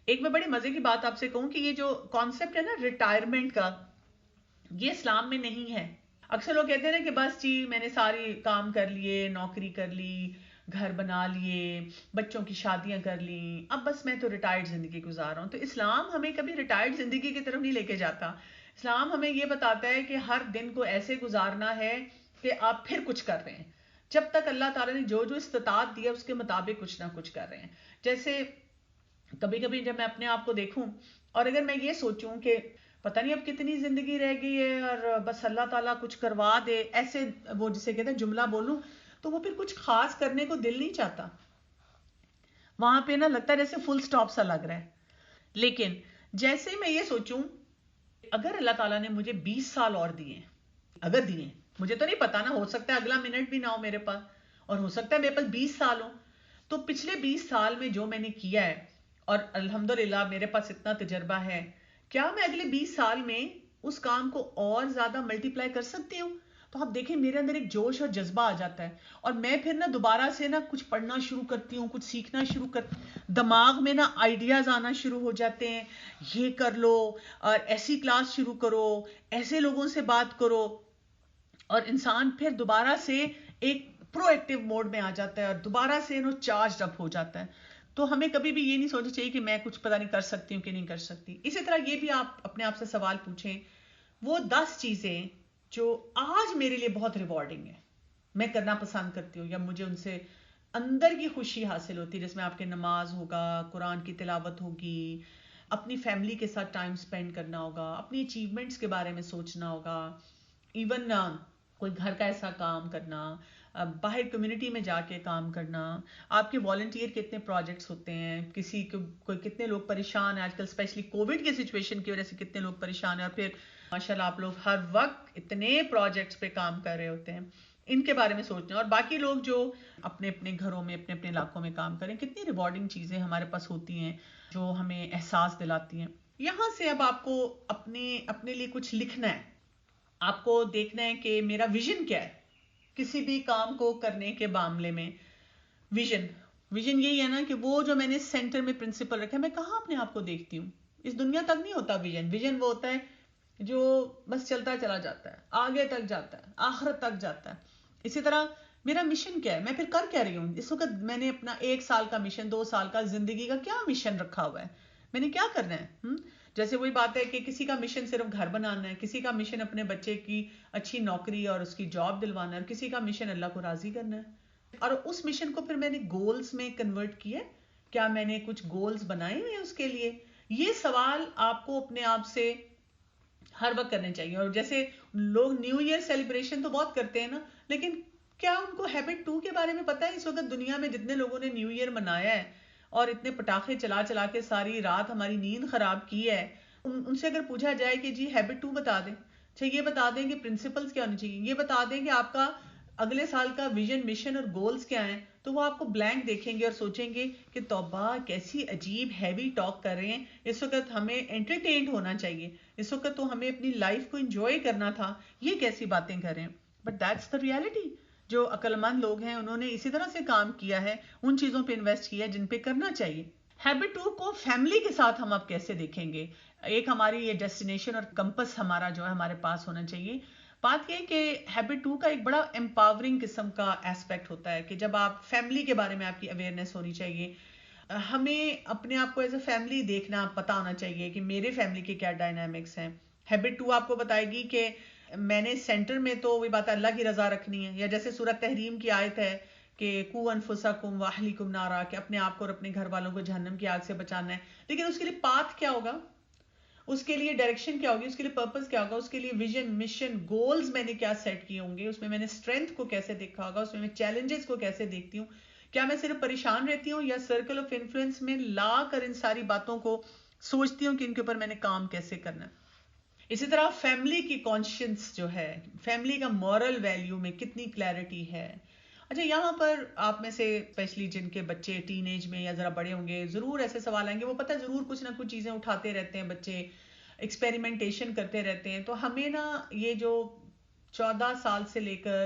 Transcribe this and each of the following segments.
ایک میں بڑی مزے کی بات آپ سے کہوں کہ یہ جو کانسیپٹ ہے نا ریٹائرمنٹ کا، یہ اسلام میں نہیں ہے. اکثر لوگ کہتے ہیں نا کہ بس جی میں نے ساری کام کر لیے، نوکری کر لی، گھر بنا لیے، بچوں کی شادیاں کر لیں، اب بس میں تو ریٹائرڈ زندگی گزار رہا ہوں. تو اسلام ہمیں کبھی ریٹائرڈ زندگی کی طرف نہیں لے کے جاتا. اسلام ہمیں یہ بتاتا ہے کہ ہر دن کو ایسے گزارنا ہے کہ آپ پھر کچھ کر رہے ہیں، جب تک اللہ تعالیٰ نے جو جو استطاعت دیا اس کے مطابق کچھ نہ کچھ کر رہے ہیں. جیسے کبھی کبھی جب میں اپنے آپ کو دیکھوں اور اگر میں یہ سوچوں کہ پتہ نہیں اب کتنی زندگی رہ گئی ہے اور بس اللہ تعالیٰ کچھ کروا دے، ایسے وہ جسے کہتے ہیں جملہ بولوں، تو وہ پھر کچھ خاص کرنے کو دل نہیں چاہتا. وہاں پہ نا لگتا ہے جیسے فل سٹاپ سا لگ رہا ہے. لیکن جیسے میں یہ سوچوں اگر اللہ تعالیٰ نے مجھے 20 سال اور دیے، اگر دیے، مجھے تو نہیں پتا نا، ہو سکتا ہے اگلا منٹ بھی نہ ہو میرے پاس، اور ہو سکتا ہے میرے پاس 20 سال ہو. تو پچھلے 20 سال میں جو میں نے کیا ہے، اور الحمدللہ میرے پاس اتنا تجربہ ہے، کیا میں اگلے 20 سال میں اس کام کو اور زیادہ ملٹی پلائی کر سکتی ہوں؟ تو آپ دیکھیں میرے اندر ایک جوش اور جذبہ آ جاتا ہے، اور میں پھر نا دوبارہ سے نا کچھ پڑھنا شروع کرتی ہوں، کچھ سیکھنا شروع دماغ میں نا آئیڈیاز آنا شروع ہو جاتے ہیں، یہ کر لو، اور ایسی کلاس شروع کرو، ایسے لوگوں سے بات کرو، اور انسان پھر دوبارہ سے ایک پرو ایکٹیو موڈ میں آ جاتا ہے اور دوبارہ سے چارج اپ ہو جاتا ہے. تو ہمیں کبھی بھی یہ نہیں سوچنا چاہیے کہ میں کچھ پتہ نہیں کر سکتی ہوں کہ نہیں کر سکتی. اسی طرح یہ بھی آپ اپنے آپ سے سوال پوچھیں، وہ 10 چیزیں جو آج میرے لیے بہت ریوارڈنگ ہے، میں کرنا پسند کرتی ہوں، یا مجھے ان سے اندر کی خوشی حاصل ہوتی ہے، جس میں آپ کے نماز ہوگا، قرآن کی تلاوت ہوگی، اپنی فیملی کے ساتھ ٹائم سپینڈ کرنا ہوگا، اپنی اچیومنٹس کے بارے میں سوچنا ہوگا، ایون کوئی گھر کا ایسا کام کرنا، باہر کمیونٹی میں جا کے کام کرنا، آپ کے والنٹیئر کتنے پروجیکٹس ہوتے ہیں، کسی کو کوئی کتنے لوگ پریشان ہیں آج کل، اسپیشلی کووڈ کی سچویشن کی وجہ سے کتنے لوگ پریشان ہیں، اور پھر ماشاءاللہ آپ لوگ ہر وقت اتنے پروجیکٹس پہ کام کر رہے ہوتے ہیں، ان کے بارے میں سوچنا. اور باقی لوگ جو اپنے اپنے گھروں میں اپنے اپنے علاقوں میں کام کریں، کتنی ریوارڈنگ چیزیں ہمارے پاس ہوتی ہیں جو ہمیں احساس دلاتی ہیں. یہاں سے اب آپ کو اپنے لیے کچھ لکھنا ہے، آپ کو دیکھنا ہے کہ میرا ویژن کیا ہے کسی بھی کام کو کرنے کے معاملے میں. ویژن یہی ہے نا کہ وہ جو میں نے سینٹر میں پرنسپل رکھا ہے، میں کہاں اپنے آپ کو دیکھتی ہوں. اس دنیا تک نہیں ہوتا ویژن وہ ہوتا ہے جو بس چلتا چلا جاتا ہے، آگے تک جاتا ہے، آخرت تک جاتا ہے. اسی طرح میرا مشن کیا ہے، میں پھر کر کیا رہی ہوں اس وقت. میں نے اپنا 1 سال کا مشن، 2 سال کا، زندگی کا کیا مشن رکھا ہوا ہے، میں نے کیا کرنا ہے. جیسے وہی بات ہے کہ کسی کا مشن صرف گھر بنانا ہے، کسی کا مشن اپنے بچے کی اچھی نوکری اور اس کی جاب دلوانا ہے، اور کسی کا مشن اللہ کو راضی کرنا ہے. اور اس مشن کو پھر میں نے گولز میں کنورٹ کیا. کیا میں نے کچھ گولز بنائے ہوئے ہیں اس کے لیے؟ یہ سوال آپ کو اپنے آپ سے ہر وقت کرنے چاہیے. اور جیسے لوگ نیو ایئر سیلیبریشن تو بہت کرتے ہیں نا، لیکن کیا ان کو ہیبٹ 2 کے بارے میں پتا ہے؟ اس وقت دنیا میں جتنے لوگوں نے نیو ایئر منایا ہے اور اتنے پٹاخے چلا چلا کے ساری رات ہماری نیند خراب کی ہے، ان سے اگر پوچھا جائے کہ جی ہیبٹ 2 بتا دیں، اچھا یہ بتا دیں کہ پرنسپلز کیا ہونے چاہیے، یہ بتا دیں کہ آپ کا اگلے سال کا ویژن، مشن اور گولز کیا ہیں، تو وہ آپ کو بلینک دیکھیں گے اور سوچیں گے کہ توبہ کیسی عجیب ہیوی ٹاک کر رہے ہیں. اس وقت ہمیں انٹرٹینڈ ہونا چاہیے، اس وقت تو ہمیں اپنی لائف کو انجوائے کرنا تھا، یہ کیسی باتیں کر رہے ہیں. But that's the reality. جو عقل مند لوگ ہیں انہوں نے اسی طرح سے کام کیا ہے، ان چیزوں پہ انویسٹ کیا ہے جن پہ کرنا چاہیے. ہیبٹ 2 کو فیملی کے ساتھ ہم اب کیسے دیکھیں گے؟ ایک ہماری یہ ڈیسٹینیشن اور کمپس ہمارا جو ہے ہمارے پاس ہونا چاہیے. بات یہ کہ ہیبٹ 2 کا ایک بڑا امپاورنگ قسم کا ایسپیکٹ ہوتا ہے کہ جب آپ فیملی کے بارے میں آپ کی اویئرنیس ہونی چاہیے. ہمیں اپنے آپ کو ایز اے فیملی دیکھنا پتا ہونا چاہیے کہ میرے فیملی کے کیا ڈائنامکس ہیں. ہیبٹ 2 آپ کو بتائے گی کہ میں نے سینٹر میں تو وہی بات اللہ کی رضا رکھنی ہے، یا جیسے سورۃ تحریم کی آیت ہے کہ قوا انفسکم واہلیکم نارا، کہ اپنے آپ کو اور اپنے گھر والوں کو جہنم کی آگ سے بچانا ہے. لیکن اس کے لیے پاتھ کیا ہوگا، اس کے لیے ڈائریکشن کیا ہوگی، اس کے لیے پرپس کیا ہوگا، اس کے لیے ویژن، مشن، گولز میں نے کیا سیٹ کیے ہوں گے، اس میں میں نے اسٹرینتھ کو کیسے دیکھا ہوگا، اس میں میں چیلنجز کو کیسے دیکھتی ہوں. کیا میں صرف پریشان رہتی ہوں یا سرکل آف انفلوئنس میں لا کر ان ساری باتوں کو سوچتی ہوں کہ ان کے اوپر میں نے کام کیسے کرنا ہے. اسی طرح فیملی کی کانشینس جو ہے، فیملی کا مورل ویلیو میں کتنی کلیئرٹی ہے. اچھا یہاں پر آپ میں سے اسپیشلی جن کے بچے ٹین ایج میں یا ذرا بڑے ہوں گے، ضرور ایسے سوال آئیں گے. وہ پتہ ضرور کچھ نہ کچھ چیزیں اٹھاتے رہتے ہیں بچے، ایکسپیریمنٹیشن کرتے رہتے ہیں. تو ہمیں نا یہ جو 14 سال سے لے کر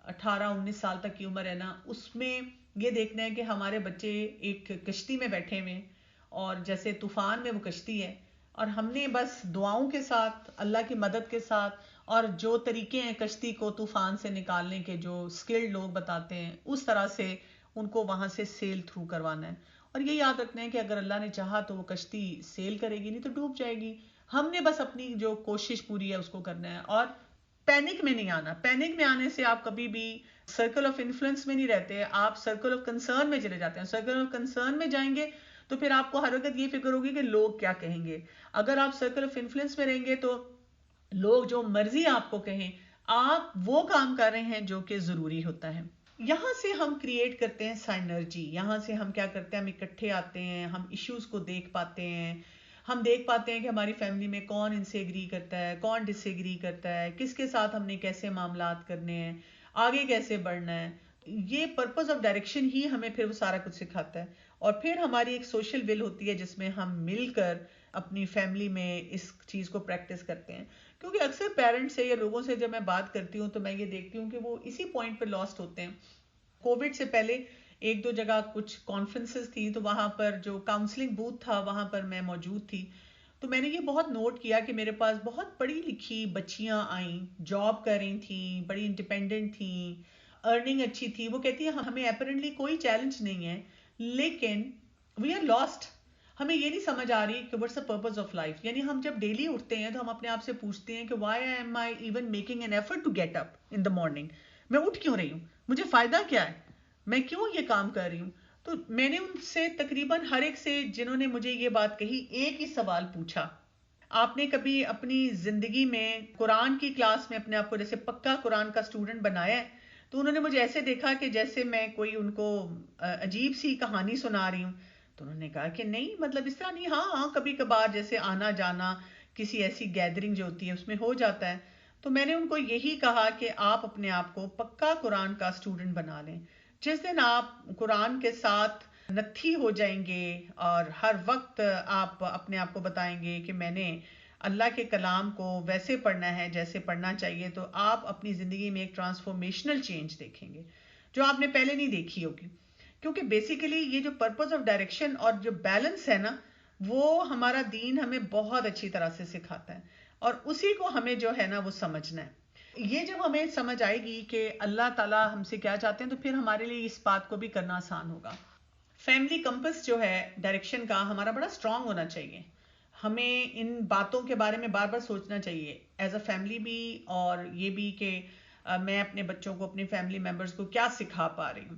18-19 سال تک کی عمر ہے نا، اس میں یہ دیکھنا ہے کہ ہمارے بچے ایک کشتی میں بیٹھے ہوئے ہیں اور جیسے طوفان میں وہ کشتی ہے، اور ہم نے بس دعاؤں کے ساتھ، اللہ کی مدد کے ساتھ، اور جو طریقے ہیں کشتی کو طوفان سے نکالنے کے جو اسکلڈ لوگ بتاتے ہیں، اس طرح سے ان کو وہاں سے سیل تھرو کروانا ہے. اور یہ یاد رکھنا ہے کہ اگر اللہ نے چاہا تو وہ کشتی سیل کرے گی، نہیں تو ڈوب جائے گی. ہم نے بس اپنی جو کوشش پوری ہے اس کو کرنا ہے، اور پینک میں نہیں آنا. پینک میں آنے سے آپ کبھی بھی سرکل آف انفلوئنس میں نہیں رہتے، آپ سرکل آف کنسرن میں چلے جاتے ہیں. سرکل آف کنسرن میں جائیں گے تو پھر آپ کو ہر وقت یہ فکر ہوگی کہ لوگ کیا کہیں گے. اگر آپ سرکل آف انفلوئنس میں رہیں گے تو لوگ جو مرضی آپ کو کہیں، آپ وہ کام کر رہے ہیں جو کہ ضروری ہوتا ہے. یہاں سے ہم کریٹ کرتے ہیں سائنرجی. یہاں سے ہم کیا کرتے ہیں، ہم اکٹھے آتے ہیں، ہم ایشوز کو دیکھ پاتے ہیں، ہم دیکھ پاتے ہیں کہ ہماری فیملی میں کون ان سے ایگری کرتا ہے، کون ڈس ایگری کرتا ہے، کس کے ساتھ ہم نے کیسے معاملات کرنے ہیں، آگے کیسے بڑھنا ہے. یہ پرپز آف ڈائریکشن ہی ہمیں پھر وہ سارا کچھ سکھاتا ہے. اور پھر ہماری ایک سوشل ول ہوتی ہے جس میں ہم مل کر اپنی فیملی میں اس چیز کو پریکٹس کرتے ہیں. کیونکہ اکثر پیرنٹس سے یا لوگوں سے جب میں بات کرتی ہوں تو میں یہ دیکھتی ہوں کہ وہ اسی پوائنٹ پہ لاسٹ ہوتے ہیں. کووڈ سے پہلے ایک دو جگہ کچھ کانفرنسز تھی، تو وہاں پر جو کاؤنسلنگ بوتھ تھا وہاں پر میں موجود تھی. تو میں نے یہ بہت نوٹ کیا کہ میرے پاس بہت پڑھی لکھی بچیاں آئیں، جاب کر رہی تھیں، بڑی انڈیپینڈنٹ تھیں، ارننگ اچھی تھی. وہ کہتی ہیں ہمیں اپیرنٹلی کوئی چیلنج نہیں ہے، لیکن وی آر لاسٹ. ہمیں یہ نہیں سمجھ آ رہی کہ what's the purpose of life. یعنی ہم جب ڈیلی اٹھتے ہیں تو ہم اپنے آپ سے پوچھتے ہیں کہ why am I even making an effort to get up in the morning. میں اٹھ کیوں رہی ہوں، مجھے فائدہ کیا ہے، میں کیوں یہ کام کر رہی ہوں. تو میں نے ان سے تقریباً ہر ایک سے جنہوں نے مجھے یہ بات کہی ایک ہی سوال پوچھا، آپ نے کبھی اپنی زندگی میں قرآن کی کلاس میں اپنے آپ کو جیسے پکا قرآن کا اسٹوڈنٹ بنایا ہے؟ تو انہوں نے مجھے ایسے دیکھا کہ جیسے میں کوئی ان کو عجیب سی کہانی سنا رہی ہوں. تو انہوں نے کہا کہ نہیں، مطلب اس طرح نہیں، ہاں کبھی کبھار جیسے آنا جانا کسی ایسی گیدرنگ جو ہوتی ہے اس میں ہو جاتا ہے. تو میں نے ان کو یہی کہا کہ آپ اپنے آپ کو پکا قرآن کا اسٹوڈنٹ بنا لیں. جس دن آپ قرآن کے ساتھ نتھی ہو جائیں گے اور ہر وقت آپ اپنے آپ کو بتائیں گے کہ میں نے اللہ کے کلام کو ویسے پڑھنا ہے جیسے پڑھنا چاہیے، تو آپ اپنی زندگی میں ایک ٹرانسفارمیشنل چینج دیکھیں گے جو آپ نے پہلے نہیں دیکھی ہوگی. کیونکہ بیسیکلی یہ جو پرپز آف ڈائریکشن اور جو بیلنس ہے نا، وہ ہمارا دین ہمیں بہت اچھی طرح سے سکھاتا ہے، اور اسی کو ہمیں جو ہے نا وہ سمجھنا ہے. یہ جب ہمیں سمجھ آئے گی کہ اللہ تعالیٰ ہم سے کیا چاہتے ہیں تو پھر ہمارے لیے اس بات کو بھی کرنا آسان ہوگا. فیملی کمپس جو ہے ڈائریکشن کا ہمارا بڑا اسٹرانگ ہونا چاہیے. ہمیں ان باتوں کے بارے میں بار بار سوچنا چاہیے ایز اے فیملی بھی، اور یہ بھی کہ میں اپنے بچوں کو، اپنے فیملی ممبرس کو کیا سکھا پا رہی ہوں.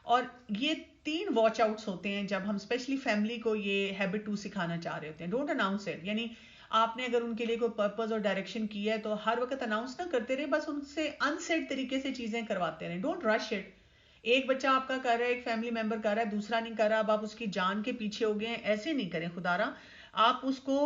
اور یہ 3 واچ آؤٹس ہوتے ہیں جب ہم اسپیشلی فیملی کو یہ ہیبٹ 2 سکھانا چاہ رہے ہوتے ہیں. Don't announce it. یعنی آپ نے اگر ان کے لیے کوئی پرپز اور ڈائریکشن کی ہے تو ہر وقت اناؤنس نہ کرتے رہے، بس ان سے انسیڈ طریقے سے چیزیں کرواتے رہیں. Don't rush it. ایک بچہ آپ کا کر رہا ہے، ایک فیملی ممبر کر رہا ہے، دوسرا نہیں کر رہا، اب آپ اس کی جان کے پیچھے ہو گئے ہیں. ایسے نہیں کریں خدا را. آپ اس کو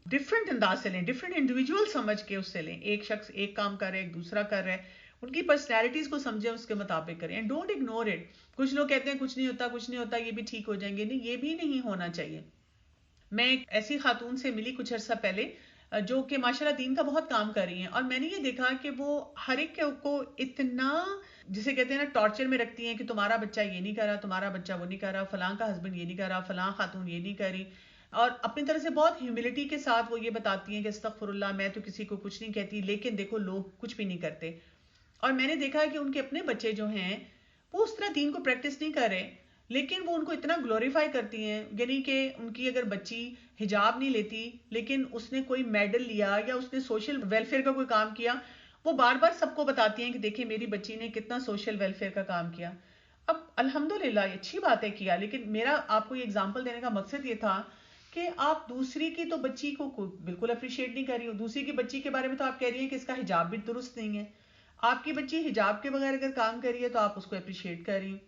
ڈفرینٹ انداز سے لیں، ڈفرینٹ انڈیویجول سمجھ کے اس سے لیں. ایک شخص ایک کام کر رہا ہے، ایک دوسرا کر رہا ہے، ان کی پرسنالٹیز کو سمجھیں، اس کے مطابق کریں. Don't ignore it. کچھ لوگ کہتے ہیں کچھ نہیں ہوتا، کچھ نہیں ہوتا، یہ بھی ٹھیک ہو جائیں گے. نہیں، یہ بھی نہیں ہونا چاہیے. میں ایک ایسی خاتون سے ملی کچھ عرصہ پہلے جو کہ ماشاءاللہ دین کا بہت کام کر رہی ہیں، اور میں نے یہ دیکھا کہ وہ ہر ایک کو اتنا، جسے کہتے ہیں نا، ٹارچر میں رکھتی ہیں کہ تمہارا بچہ یہ نہیں کر رہا، تمہارا بچہ وہ نہیں کر رہا، فلاں کا ہسبینڈ یہ نہیں کر رہا، فلاں خاتون یہ نہیں کر رہی. اور اپنی طرح سے بہت ہیوملٹی کے ساتھ وہ یہ بتاتی ہیں کہ استغفر اللہ، میں تو کسی کو کچھ نہیں کہتی، لیکن دیکھو لوگ کچھ بھی نہیں کرتے. اور میں نے دیکھا کہ ان کے اپنے بچے جو ہیں وہ اس طرح دین کو پریکٹس نہیں کر رہے، لیکن وہ ان کو اتنا گلوریفائی کرتی ہیں. یعنی کہ ان کی اگر بچی حجاب نہیں لیتی لیکن اس نے کوئی میڈل لیا یا اس نے سوشل ویلفیئر کا کوئی کام کیا، وہ بار بار سب کو بتاتی ہیں کہ دیکھیں میری بچی نے کتنا سوشل ویلفیئر کا کام کیا. اب الحمدللہ یہ اچھی بات ہے کیا، لیکن میرا آپ کو یہ اگزامپل دینے کا مقصد یہ تھا کہ آپ دوسری کی تو بچی کو بالکل اپریشیٹ نہیں کر رہی ہو. دوسری کی بچی کے بارے میں تو آپ کہہ رہی ہیں کہ اس کا حجاب بھی درست نہیں ہے. آپ کی بچی حجاب کے بغیر اگر کام کر رہی ہے تو آپ اس کو اپریشیٹ کر رہی ہیں.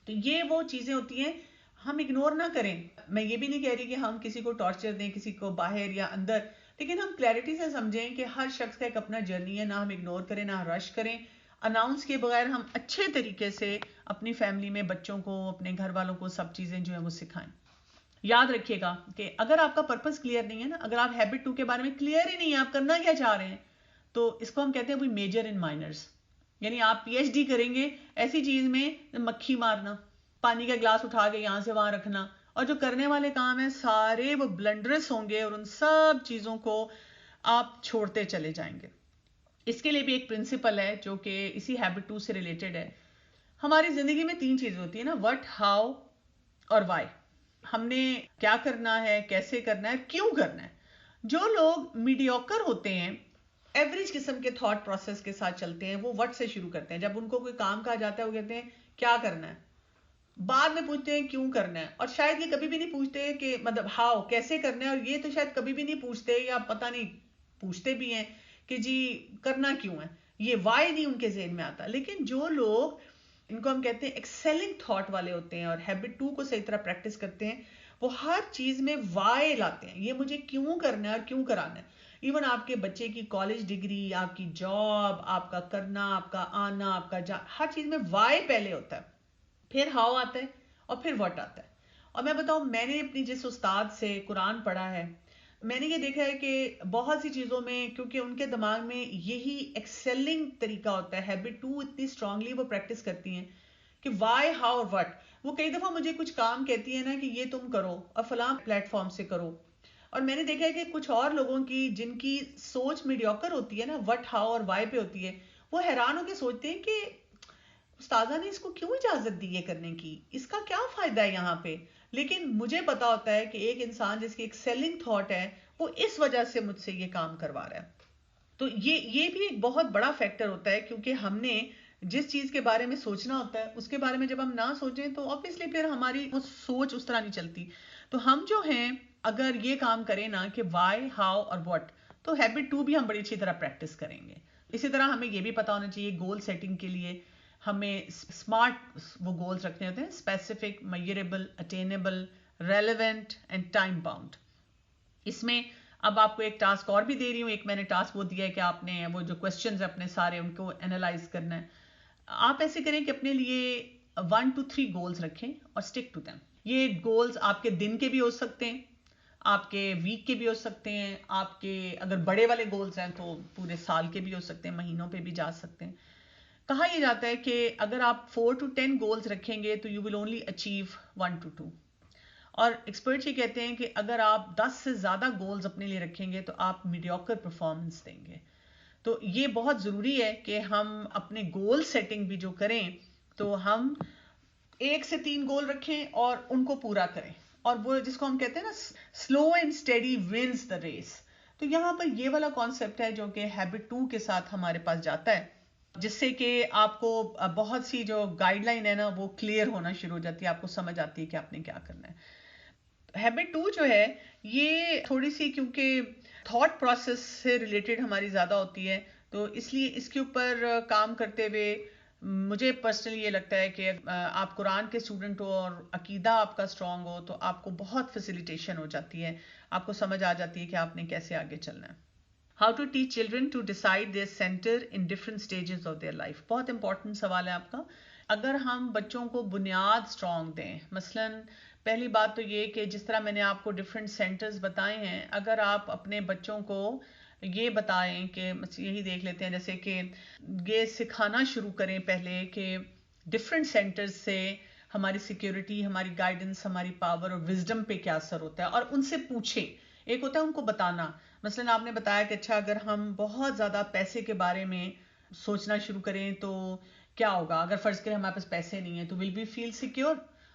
تو یہ وہ چیزیں ہوتی ہیں، ہم اگنور نہ کریں. میں یہ بھی نہیں کہہ رہی کہ ہم کسی کو ٹارچر دیں، کسی کو باہر یا اندر، لیکن ہم کلیئرٹی سے سمجھیں کہ ہر شخص کا ایک اپنا جرنی ہے. نہ ہم اگنور کریں، نہ رش کریں. اناؤنس کے بغیر ہم اچھے طریقے سے اپنی فیملی میں بچوں کو، اپنے گھر والوں کو سب چیزیں جو ہیں وہ سکھائیں. یاد رکھیے گا کہ اگر آپ کا پرپس کلیئر نہیں ہے نا، اگر آپ ہیبٹ 2 کے بارے میں کلیئر ہی نہیں ہے آپ کرنا کیا چاہ رہے ہیں، تو اس کو ہم کہتے ہیں وی میجر ان مائنرز. یعنی آپ پی ایچ ڈی کریں گے ایسی چیز میں مکھی مارنا، پانی کا گلاس اٹھا کے یہاں سے وہاں رکھنا، اور جو کرنے والے کام ہیں سارے وہ بلنڈرس ہوں گے اور ان سب چیزوں کو آپ چھوڑتے چلے جائیں گے. اس کے لیے بھی ایک پرنسپل ہے جو کہ اسی ہیبٹ 2 سے ریلیٹڈ ہے. ہماری زندگی میں 3 چیزیں ہوتی ہیں نا, وٹ, ہاؤ اور وائی. ہم نے کیا کرنا ہے, کیسے کرنا ہے, کیوں کرنا ہے. جو لوگ میڈیوکر ہوتے ہیں, ایوریج قسم کے تھاٹ پروسیس کے ساتھ چلتے ہیں, وہ وٹ سے شروع کرتے ہیں. جب ان کو کوئی کام کہا جاتا ہے وہ کہتے ہیں کیا کرنا ہے, بعد میں پوچھتے ہیں کیوں کرنا ہے, اور شاید یہ کبھی بھی نہیں پوچھتے کہ مطلب ہاؤ کیسے کرنا ہے, اور یہ تو شاید کبھی بھی نہیں پوچھتے یا پتہ نہیں پوچھتے بھی ہیں کہ جی کرنا کیوں ہے. یہ وائی نہیں ان کے ذہن میں آتا. لیکن جو لوگ, ان کو ہم کہتے ہیں ایکسیلنگ تھاٹ والے ہوتے ہیں اور ہیبٹ 2 کو صحیح طرح پریکٹس کرتے ہیں, وہ ہر چیز میں وائی لاتے ہیں. یہ مجھے کیوں کرنا ہے اور کیوں کرانا ہے. ایون آپ کے بچے کی کالج ڈگری, آپ کی جاب, آپ کا کرنا, آپ کا آنا, آپ کا ہر چیز میں وائی پہلے ہوتا ہے, پھر ہاؤ آتا ہے اور پھر وٹ آتا ہے. اور میں بتاؤں, میں نے اپنی جس استاد سے قرآن پڑھا ہے, میں نے یہ دیکھا ہے کہ بہت سی چیزوں میں, کیونکہ ان کے دماغ میں یہی ایکسیلنگ طریقہ ہوتا ہے, ہیبٹ 2 اتنی اسٹرانگلی وہ پریکٹس کرتی ہیں کہ وائی, ہاؤ اور وٹ. وہ کئی دفعہ مجھے کچھ کام کہتی ہے نا کہ یہ تم کرو اور فلاں پلیٹ فارم سے کرو, اور میں نے دیکھا ہے کہ کچھ اور لوگوں کی جن کی سوچ میڈیوکر ہوتی ہے نا, وٹ, ہاؤ اور وائی پہ ہوتی ہے, وہ حیران ہو کے سوچتے ہیں کہ استاذہ نے اس کو کیوں اجازت دی یہ کرنے کی, اس کا کیا فائدہ ہے یہاں پہ. لیکن مجھے پتا ہوتا ہے کہ ایک انسان جس کی ایکسیلنگ تھاٹ ہے وہ اس وجہ سے مجھ سے یہ کام کروا رہا ہے. تو یہ بھی ایک بہت بڑا فیکٹر ہوتا ہے, کیونکہ ہم نے جس چیز کے بارے میں سوچنا ہوتا ہے اس کے بارے میں جب ہم نہ سوچیں تو obviously پھر ہماری وہ سوچ اس طرح نہیں چلتی. تو ہم جو ہیں اگر یہ کام کریں نا کہ وائی, ہاؤ اور واٹ, تو ہیبٹ 2 بھی ہم بڑی اچھی طرح پریکٹس کریں گے. اسی طرح ہمیں یہ بھی پتا ہونا چاہیے گول سیٹنگ کے لیے ہمیں اسمارٹ وہ گولز رکھنے ہوتے ہیں, specific, measurable, attainable, relevant and time bound. اس میں اب آپ کو ایک ٹاسک اور بھی دے رہی ہوں. ایک میں نے ٹاسک وہ دیا ہے کہ آپ نے وہ جو کوسچنز اپنے سارے ان کو انالائز کرنا ہے. آپ ایسے کریں کہ اپنے لیے 1 to 3 گولز رکھیں اور اسٹک ٹو دیم. یہ گولز آپ کے دن کے بھی ہو سکتے ہیں, آپ کے ویک کے بھی ہو سکتے ہیں, آپ کے اگر بڑے والے گولز ہیں تو پورے سال کے بھی ہو سکتے ہیں, مہینوں پہ بھی جا سکتے ہیں. کہا یہ جاتا ہے کہ اگر آپ 4 to 10 گولز رکھیں گے تو you will only achieve 1 to 2. اور ایکسپرٹس یہ کہتے ہیں کہ اگر آپ 10 سے زیادہ گولز اپنے لیے رکھیں گے تو آپ میڈیوکر پرفارمنس دیں گے. تو یہ بہت ضروری ہے کہ ہم اپنے گول سیٹنگ بھی جو کریں تو ہم 1 سے 3 گول رکھیں اور ان کو پورا کریں, اور وہ جس کو ہم کہتے ہیں نا slow and steady wins the race. تو یہاں پر یہ والا کانسیپٹ ہے جو کہ ہیبٹ 2 کے ساتھ ہمارے پاس جاتا ہے, جس سے کہ آپ کو بہت سی جو گائیڈ لائن ہے نا وہ کلیئر ہونا شروع ہو جاتی ہے, آپ کو سمجھ آتی ہے کہ آپ نے کیا کرنا ہے. ہیبٹ 2 جو ہے یہ تھوڑی سی کیونکہ تھاٹ پروسیس سے ریلیٹڈ ہماری زیادہ ہوتی ہے, تو اس لیے اس کے اوپر کام کرتے ہوئے مجھے پرسنلی یہ لگتا ہے کہ آپ قرآن کے اسٹوڈنٹ ہو اور عقیدہ آپ کا اسٹرانگ ہو تو آپ کو بہت فیسیلیٹیشن ہو جاتی ہے, آپ کو سمجھ آ جاتی ہے کہ آپ نے کیسے آگے چلنا ہے. How to teach children to decide their centre in different stages of their life. بہت امپورٹنٹ سوال ہے آپ کا. اگر ہم بچوں کو بنیاد اسٹرانگ دیں, مثلاً پہلی بات تو یہ کہ جس طرح میں نے آپ کو ڈفرینٹ سینٹرز بتائے ہیں, اگر آپ اپنے بچوں کو یہ بتائیں کہ یہی دیکھ لیتے ہیں جیسے کہ یہ سکھانا شروع کریں پہلے کہ ڈفرینٹ سینٹرز سے ہماری سیکیورٹی, ہماری گائیڈنس, ہماری پاور اور وزڈم پہ کیا اثر ہوتا ہے, اور ان سے پوچھیں. ایک ہوتا ہے ان کو بتانا, مثلاً آپ نے بتایا کہ اچھا اگر ہم بہت زیادہ پیسے کے بارے میں سوچنا شروع کریں تو کیا ہوگا, اگر فرض کریں ہمارے پاس پیسے نہیں ہیں تو ول بی فیل سیکیور,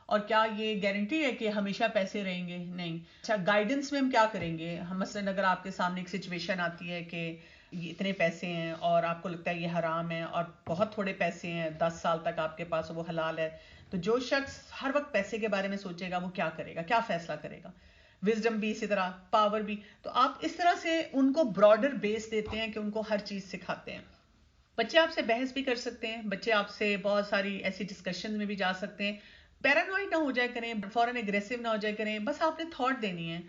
اور کیا یہ گارنٹی ہے کہ ہمیشہ پیسے رہیں گے؟ نہیں. اچھا گائیڈنس میں ہم کیا کریں گے, ہم مثلاً اگر آپ کے سامنے ایک سچویشن آتی ہے کہ یہ اتنے پیسے ہیں اور آپ کو لگتا ہے یہ حرام ہے, اور بہت تھوڑے پیسے ہیں, 10 سال تک آپ کے پاس وہ حلال ہے, تو جو شخص ہر وقت پیسے کے بارے میں سوچے گا وہ کیا کرے گا, کیا فیصلہ کرے گا؟ وزڈم بھی اسی طرح, پاور بھی. تو آپ اس طرح سے ان کو براڈر بیس دیتے ہیں کہ ان کو ہر چیز سکھاتے ہیں. بچے آپ سے بحث بھی کر سکتے ہیں, بچے آپ سے بہت ساری ایسی ڈسکشن میں بھی جا سکتے ہیں. پیرانوائڈ نہ ہو جائے کریں, فوراً اگریسو نہ ہو جائے کریں, بس آپ نے تھاٹ دینی ہے.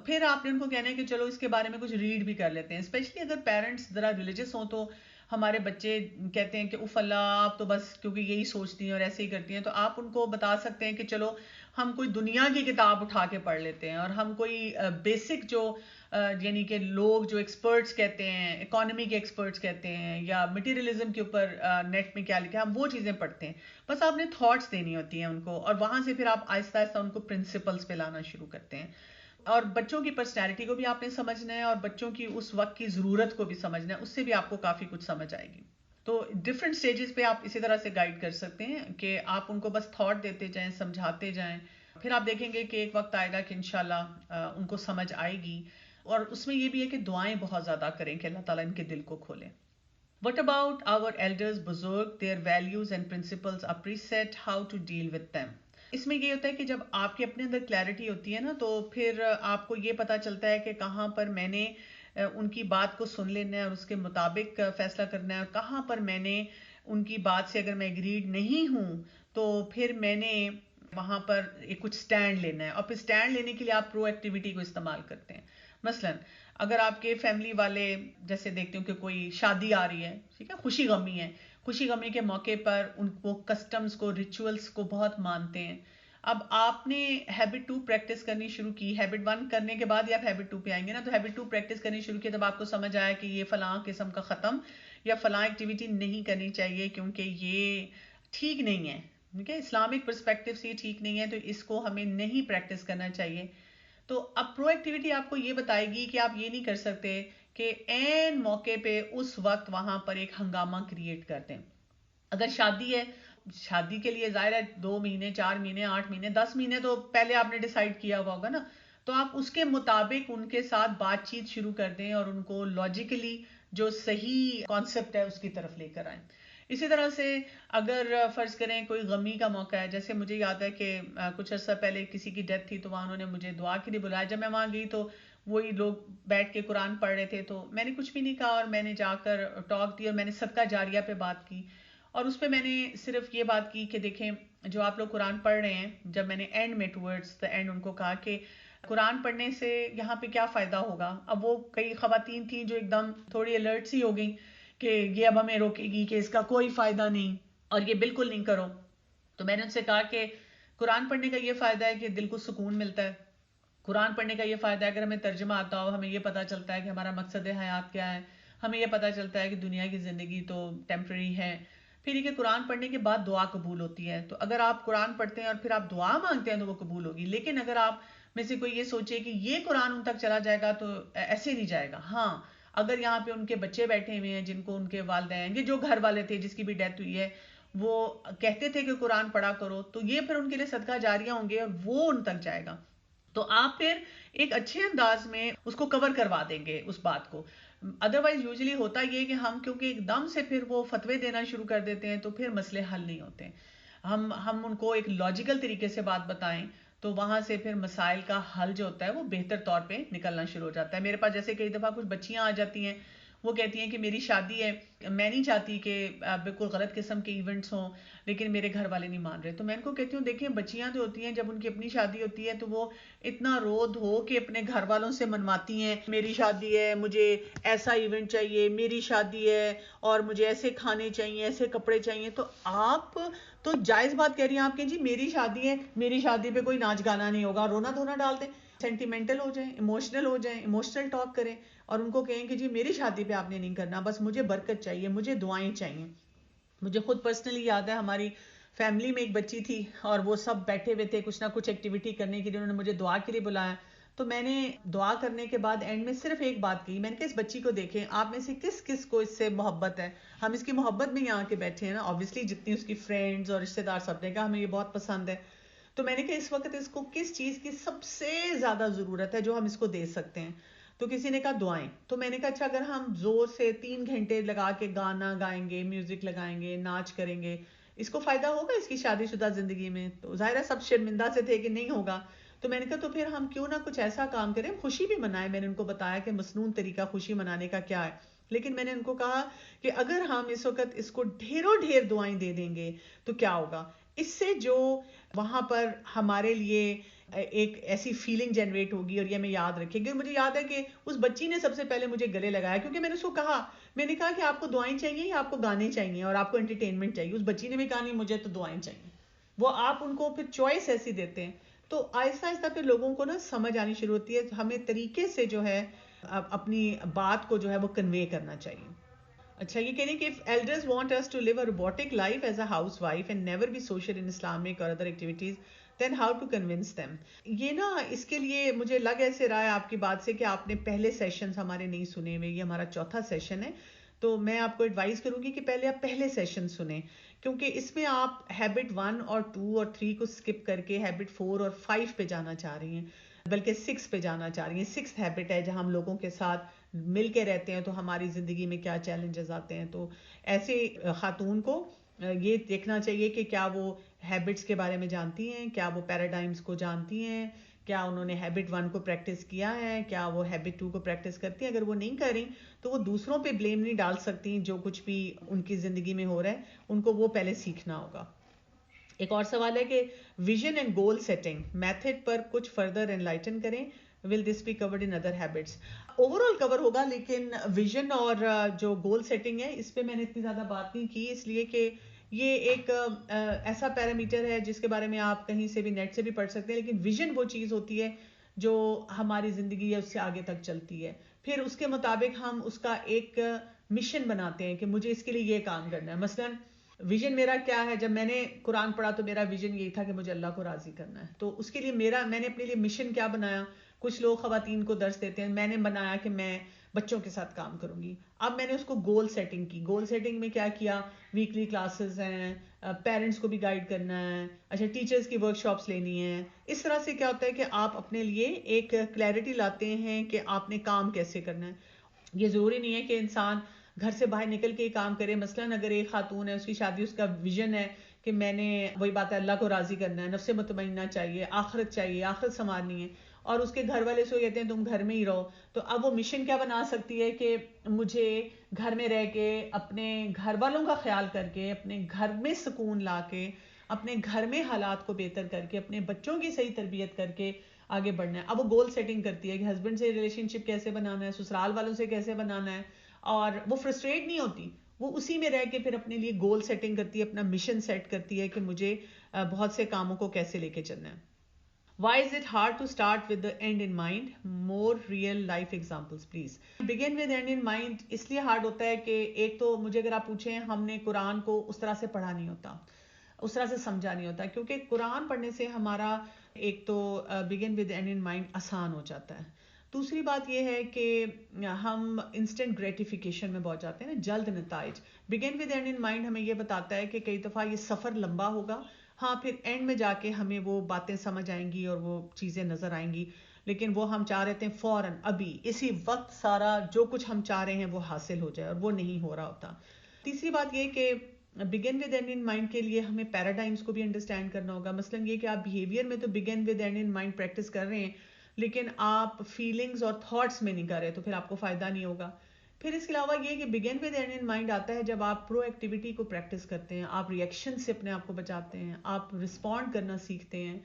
پھر آپ نے ان کو کہنا ہے کہ چلو اس کے بارے میں کچھ ریڈ بھی کر لیتے ہیں. اسپیشلی اگر پیرنٹس ذرا ریلیجس ہوں تو ہمارے بچے کہتے ہیں کہ اف اللہ آپ تو بس کیونکہ یہی سوچتی ہیں اور ایسے ہی کرتی ہیں، تو آپ ان کو بتا سکتے ہیں کہ چلو ہم کوئی دنیا کی کتاب اٹھا کے پڑھ لیتے ہیں، اور ہم کوئی بیسک جو یعنی کہ لوگ جو ایکسپرٹس کہتے ہیں، اکانومی کے ایکسپرٹس کہتے ہیں، یا مٹیریلزم کے اوپر نیٹ میں کیا لکھا ہے، ہم وہ چیزیں پڑھتے ہیں. بس آپ نے تھاٹس دینی ہوتی ہیں ان کو، اور وہاں سے پھر آپ آہستہ آہستہ ان کو پرنسپلس پہ لانا شروع کرتے ہیں. اور بچوں کی پرسنالٹی کو بھی آپ نے سمجھنا ہے، اور بچوں کی اس وقت کی ضرورت کو بھی سمجھنا ہے، اس سے بھی آپ کو کافی کچھ سمجھ آئے گی. تو ڈفرینٹ سٹیجز پہ آپ اسی طرح سے گائیڈ کر سکتے ہیں کہ آپ ان کو بس تھاٹ دیتے جائیں، سمجھاتے جائیں. پھر آپ دیکھیں گے کہ ایک وقت آئے گا کہ انشاءاللہ ان کو سمجھ آئے گی. اور اس میں یہ بھی ہے کہ دعائیں بہت زیادہ کریں کہ اللہ تعالیٰ ان کے دل کو کھولیں. What about our elders, بزرگ, their values and principles are preset, how to deal with them. اس میں یہ ہوتا ہے کہ جب آپ کے اپنے اندر کلیئرٹی ہوتی ہے نا، تو پھر آپ کو یہ پتا چلتا ہے کہ کہاں پر میں نے ان کی بات کو سن لینا ہے اور اس کے مطابق فیصلہ کرنا ہے، اور کہاں پر میں نے ان کی بات سے اگر میں ایگریڈ نہیں ہوں تو پھر میں نے وہاں پر ایک کچھ سٹینڈ لینا ہے. اور پھر سٹینڈ لینے کے لیے آپ پرو ایکٹیویٹی کو استعمال کرتے ہیں. مثلا اگر آپ کے فیملی والے جیسے دیکھتے ہوں کہ کوئی شادی آ رہی ہے، ٹھیک ہے، خوشی غمی ہے، خوشی غمی کے موقع پر ان کو کسٹمز کو، ریچولز کو بہت مانتے ہیں. اب آپ نے ہیبٹ 2 پریکٹس کرنی شروع کی. ہیبٹ 1 کرنے کے بعد یا آپ ہیبٹ 2 پہ آئیں گے نا، تو ہیبٹ 2 پریکٹس کرنی شروع کی تب آپ کو سمجھ آیا کہ یہ فلاں قسم کا ختم یا فلاں ایکٹیویٹی نہیں کرنی چاہیے کیونکہ یہ ٹھیک نہیں ہے. ٹھیک ہے، اسلامک پرسپیکٹو سے یہ ٹھیک نہیں ہے، تو اس کو ہمیں نہیں پریکٹس کرنا چاہیے. تو اب پرو ایکٹیویٹی آپ کو یہ بتائے گی کہ آپ یہ نہیں کر سکتے کہ عین موقع پہ اس وقت وہاں پر ایک ہنگامہ کریٹ کر دیں. اگر شادی ہے، شادی کے لیے ظاہر ہے 2 مہینے، 4 مہینے، 8 مہینے، 10 مہینے تو پہلے آپ نے ڈیسائیڈ کیا ہوا ہوگا نا، تو آپ اس کے مطابق ان کے ساتھ بات چیت شروع کر دیں اور ان کو لاجیکلی جو صحیح کانسیپٹ ہے اس کی طرف لے کر آئیں. اسی طرح سے اگر فرض کریں کوئی غمی کا موقع ہے، جیسے مجھے یاد ہے کہ کچھ عرصہ پہلے کسی کی ڈیتھ تھی، تو وہاں انہوں نے مجھے دعا کے لیے بلایا. جب میں وہاں گئی تو وہی لوگ بیٹھ کے قرآن پڑھ رہے تھے، تو میں نے کچھ بھی نہیں کہا، اور میں نے جا کر ٹاک دی اور میں نے صدقہ جاریہ پہ بات کی. اور اس پہ میں نے صرف یہ بات کی کہ دیکھیں جو آپ لوگ قرآن پڑھ رہے ہیں، جب میں نے اینڈ میں ٹورڈز دا اینڈ ان کو کہا کہ قرآن پڑھنے سے یہاں پہ کیا فائدہ ہوگا. اب وہ کئی خواتین تھیں جو ایک دم تھوڑی الرٹ سی ہو گئی کہ یہ اب ہمیں روکے گی کہ اس کا کوئی فائدہ نہیں اور یہ بالکل نہیں کرو. تو میں نے ان سے کہا کہ قرآن پڑھنے کا یہ فائدہ ہے کہ دل کو سکون ملتا ہے. قرآن پڑھنے کا یہ فائدہ ہے اگر ہمیں ترجمہ آتا ہو، ہمیں یہ پتا چلتا ہے کہ ہمارا مقصد حیات کیا ہے، ہمیں یہ پتا چلتا ہے کہ دنیا کی زندگی تو ٹیمپرری ہے. پھر یہ کہ قرآن پڑھنے کے بعد دعا قبول ہوتی ہے. تو اگر آپ قرآن پڑھتے ہیں اور پھر آپ دعا مانگتے ہیں تو وہ قبول ہوگی. لیکن اگر آپ میں سے کوئی یہ سوچے کہ یہ قرآن ان تک چلا جائے گا تو ایسے نہیں جائے گا. ہاں اگر یہاں پہ ان کے بچے بیٹھے ہوئے ہیں جن کو ان کے والدین، یہ جو گھر والے تھے جس کی بھی ڈیتھ ہوئی ہے، وہ کہتے تھے کہ قرآن پڑھا کرو، تو یہ پھر ان کے لیے صدقہ جاریہ ہوں گے اور وہ ان تک جائے گا. تو آپ پھر ایک اچھے انداز میں اس کو کور کروا دیں گے اس بات کو. ادروائز یوزلی ہوتا یہ کہ ہم کیونکہ ایک دم سے پھر وہ فتوے دینا شروع کر دیتے ہیں تو پھر مسئلے حل نہیں ہوتے. ہم ان کو ایک لاجیکل طریقے سے بات بتائیں تو وہاں سے پھر مسائل کا حل جو ہوتا ہے وہ بہتر طور پہ نکلنا شروع ہو جاتا ہے. میرے پاس جیسے کئی دفعہ کچھ بچیاں آ جاتی ہیں، وہ کہتی ہیں کہ میری شادی ہے، میں نہیں چاہتی کہ بالکل غلط قسم کے ایونٹس ہوں، لیکن میرے گھر والے نہیں مان رہے. تو میں ان کو کہتی ہوں دیکھیں بچیاں جو ہوتی ہیں جب ان کی اپنی شادی ہوتی ہے تو وہ اتنا رو دھو کے اپنے گھر والوں سے منواتی ہیں، میری شادی ہے، مجھے ایسا ایونٹ چاہیے، میری شادی ہے اور مجھے ایسے کھانے چاہیے، ایسے کپڑے چاہیے. تو آپ تو جائز بات کہہ رہی ہیں آپ کہ جی میری شادی ہے، میری شادی پہ کوئی ناچ گانا نہیں ہوگا، رونا دھونا ڈال دیں، سینٹیمنٹل ہو جائیں، ایموشنل ہو جائیں، ایموشنل ٹاک کریں اور ان کو کہیں کہ جی میری شادی پہ آپ نے نہیں کرنا، بس مجھے برکت چاہیے، مجھے دعائیں چاہیے. مجھے خود پرسنلی یاد ہے ہماری فیملی میں ایک بچی تھی اور وہ سب بیٹھے ہوئے تھے کچھ نہ کچھ ایکٹیویٹی کرنے کے لیے، انہوں نے مجھے دعا کے لیے بلایا. تو میں نے دعا کرنے کے بعد اینڈ میں صرف ایک بات کی، میں نے کہا اس بچی کو دیکھیں آپ میں سے کس کس کو اس سے محبت ہے، ہم اس کی محبت میں یہاں کے بیٹھے ہیں نا، obviously جتنی اس کی فرینڈز اور رشتہ دار سب نے کہا ہمیں یہ بہت پسند ہے. تو میں نے کہا اس وقت اس کو کس چیز کی سب سے زیادہ ضرورت ہے جو ہم اس کو دے سکتے ہیں. تو کسی نے کہا دعائیں. تو میں نے کہا اچھا اگر ہم زور سے 3 گھنٹے لگا کے گانا گائیں گے، میوزک لگائیں گے، ناچ کریں گے، اس کو فائدہ ہوگا اس کی شادی شدہ زندگی میں؟ تو ظاہر ہے سب شرمندہ سے تھے کہ نہیں ہوگا. تو میں نے کہا تو پھر ہم کیوں نہ کچھ ایسا کام کریں، خوشی بھی منائیں. میں نے ان کو بتایا کہ مسنون طریقہ خوشی منانے کا کیا ہے، لیکن میں نے ان کو کہا کہ اگر ہم اس وقت اس کو ڈھیروں ڈھیر دعائیں دے دیں گے تو کیا ہوگا. اس سے جو وہاں پر ہمارے لیے ایک ایسی فیلنگ جنریٹ ہوگی اور یہ میں یاد رکھے گی. مجھے یاد ہے کہ اس بچی نے سب سے پہلے مجھے گلے لگایا کیونکہ میں نے اس کو کہا, میں نے کہا کہ آپ کو دعائیں چاہیے یا آپ کو گانے چاہیے اور آپ کو انٹرٹینمنٹ چاہیے. اس بچی نے بھی کہا نہیں مجھے تو دعائیں چاہیے. وہ آپ ان کو پھر چوائس ایسی دیتے ہیں. تو آہستہ آہستہ پھر لوگوں کو نا سمجھ آنی شروع ہوتی ہے. ہمیں طریقے سے جو ہے اپنی بات کو جو ہے وہ کنوے کرنا چاہیے. اچھا یہ کہہ رہے ہیں کہ if elders want us to live a robotic life as a housewife and never be social in Islamic or other activities, then how to convince them. یہ نا اس کے لیے مجھے لگ ایسے رہا ہے آپ کی بات سے کہ آپ نے پہلے سیشنز ہمارے نہیں سنے ہوئے. یہ ہمارا چوتھا سیشن ہے, تو میں آپ کو ایڈوائز کروں گی کہ پہلے آپ پہلے سیشن سنیں, کیونکہ اس میں آپ ہیبٹ 1 اور 2 اور 3 کو سکپ کر کے ہیبٹ 4 اور 5 پہ جانا چاہ رہی ہیں, بلکہ 6 پہ جانا چاہ رہی ہیں. 6th ہیبٹ ہے جہاں ہم لوگوں کے ساتھ مل کے رہتے ہیں تو ہماری زندگی میں کیا چیلنجز آتے ہیں. تو ایسے خاتون کو یہ دیکھنا چاہیے کہ کیا وہ ہیبٹس کے بارے میں جانتی ہیں, کیا وہ پیراڈائمز کو جانتی ہیں, کیا انہوں نے ہیبٹ 1 کو پریکٹس کیا ہے, کیا وہ ہیبٹ 2 کو پریکٹس کرتی ہیں. اگر وہ نہیں کر رہی تو وہ دوسروں پہ بلیم نہیں ڈال سکتی. جو کچھ بھی ان کی زندگی میں ہو رہا ہے ان کو وہ پہلے سیکھنا ہوگا. ایک اور سوال ہے کہ vision and goal setting method پر کچھ فردر انلائٹن کریں. Will this be covered in other habits? Overall cover ہوگا, لیکن ویژن اور جو گول سیٹنگ ہے اس پہ میں نے اتنی زیادہ بات نہیں کی, اس لیے کہ یہ ایک ایسا پیرامیٹر ہے جس کے بارے میں آپ کہیں سے بھی نیٹ سے بھی پڑھ سکتے ہیں. لیکن ویژن وہ چیز ہوتی ہے جو ہماری زندگی ہے اس سے آگے تک چلتی ہے. پھر اس کے مطابق ہم اس کا ایک مشن بناتے ہیں کہ مجھے اس کے لیے یہ کام کرنا ہے. مثلاً ویژن میرا کیا ہے, جب میں نے قرآن پڑھا تو میرا ویژن یہی تھا کہ مجھے اللہ کو راضی کرنا ہے. تو اس کے لیے میں نے اپنے لیے مشن کیا بنایا. کچھ لوگ خواتین کو درس دیتے ہیں, میں نے بنایا کہ میں بچوں کے ساتھ کام کروں گی. اب میں نے اس کو گول سیٹنگ کی. گول سیٹنگ میں کیا کیا, ویکلی کلاسز ہیں, پیرنٹس کو بھی گائیڈ کرنا ہے, اچھا ٹیچرز کی ورک شاپس لینی ہے. اس طرح سے کیا ہوتا ہے کہ آپ اپنے لیے ایک کلیئرٹی لاتے ہیں کہ آپ نے کام کیسے کرنا ہے. یہ ضروری نہیں ہے کہ انسان گھر سے باہر نکل کے کام کرے. مثلاً اگر ایک خاتون ہے, اس کی شادی, اس کا ویژن ہے کہ میں نے وہی بات ہے اللہ کو راضی کرنا ہے, نفس مطمئنہ چاہیے, آخرت چاہیے, آخرت سنوارنی ہے, اور اس کے گھر والے سو کہتے ہیں تم گھر میں ہی رہو, تو اب وہ مشن کیا بنا سکتی ہے کہ مجھے گھر میں رہ کے اپنے گھر والوں کا خیال کر کے, اپنے گھر میں سکون لا کے, اپنے گھر میں حالات کو بہتر کر کے, اپنے بچوں کی صحیح تربیت کر کے آگے بڑھنا ہے. اب وہ گول سیٹنگ کرتی ہے کہ ہسبینڈ سے ریلیشن شپ کیسے بنانا ہے, سسرال والوں سے کیسے بنانا ہے, اور وہ فرسٹریٹ نہیں ہوتی, وہ اسی میں رہ کے پھر اپنے لیے گول سیٹنگ کرتی ہے, اپنا مشن سیٹ کرتی ہے کہ مجھے بہت سے کاموں کو کیسے لے کے چلنا ہے. Why is it hard to start with the end in mind? More real life examples please. Begin with end in mind اس لیے hard ہوتا ہے کہ ایک تو مجھے اگر آپ پوچھیں, ہم نے قرآن کو اس طرح سے پڑھا نہیں ہوتا, اس طرح سے سمجھا نہیں ہوتا, کیونکہ قرآن پڑھنے سے ہمارا ایک تو begin with end in mind آسان ہو جاتا ہے. دوسری بات یہ ہے کہ ہم انسٹنٹ گریٹیفیکیشن میں بہت جاتے ہیں نا, جلد نتائج. begin with end in mind ہمیں یہ بتاتا ہے کہ کئی دفعہ یہ سفر لمبا ہوگا, ہاں پھر اینڈ میں جا کے ہمیں وہ باتیں سمجھ آئیں گی اور وہ چیزیں نظر آئیں گی, لیکن وہ ہم چاہ رہے تھے فوراً ابھی اسی وقت سارا جو کچھ ہم چاہ رہے ہیں وہ حاصل ہو جائے, اور وہ نہیں ہو رہا ہوتا. تیسری بات یہ کہ begin with and in mind کے لیے ہمیں پیراڈائمس کو بھی انڈرسٹینڈ کرنا ہوگا. مثلاً یہ کہ آپ بیہیویئر میں تو begin with and in mind practice کر رہے ہیں, لیکن آپ فیلنگز اور تھاٹس میں نہیں کر رہے, تو پھر آپ کو فائدہ نہیں ہوگا. پھر اس کے علاوہ یہ کہ begin with and in mind آتا ہے جب آپ پرو ایکٹیویٹی کو پریکٹس کرتے ہیں, آپ ریئیکشن سے اپنے آپ کو بچاتے ہیں, آپ رسپونڈ کرنا سیکھتے ہیں.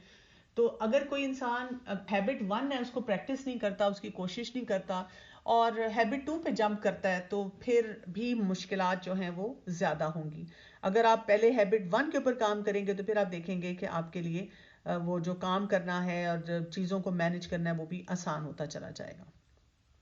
تو اگر کوئی انسان ہیبٹ 1 ہے اس کو پریکٹس نہیں کرتا, اس کی کوشش نہیں کرتا, اور ہیبٹ 2 پہ جمپ کرتا ہے, تو پھر بھی مشکلات جو ہیں وہ زیادہ ہوں گی. اگر آپ پہلے ہیبٹ 1 کے اوپر کام کریں گے تو پھر آپ دیکھیں گے کہ آپ کے لیے وہ جو کام کرنا ہے اور چیزوں کو مینج کرنا ہے وہ بھی آسان ہوتا چلا جائے گا.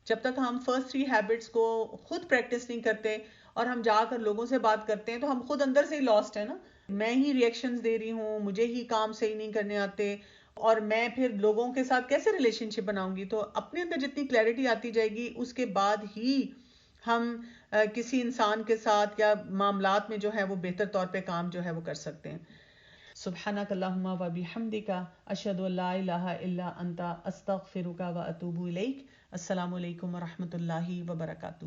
جب تک ہم فرسٹ 3 ہیبٹس کو خود پریکٹس نہیں کرتے اور ہم جا کر لوگوں سے بات کرتے ہیں, تو ہم خود اندر سے ہی لاسٹ ہے نا. میں ہی ریئیکشنز دے رہی ہوں, مجھے ہی کام صحیح نہیں کرنے آتے, اور میں پھر لوگوں کے ساتھ کیسے ریلیشن شپ بناؤں گی. تو اپنے اندر جتنی کلیئرٹی آتی جائے گی اس کے بعد ہی ہم کسی انسان کے ساتھ یا معاملات میں جو ہے وہ بہتر طور پہ کام جو ہے وہ کر سکتے ہیں. سبحانک اللہم و بحمدک اشہد ان لا الہ الا انت استغفرک و اتوب الیک. السلام علیکم و رحمۃ اللہ وبرکاتہ.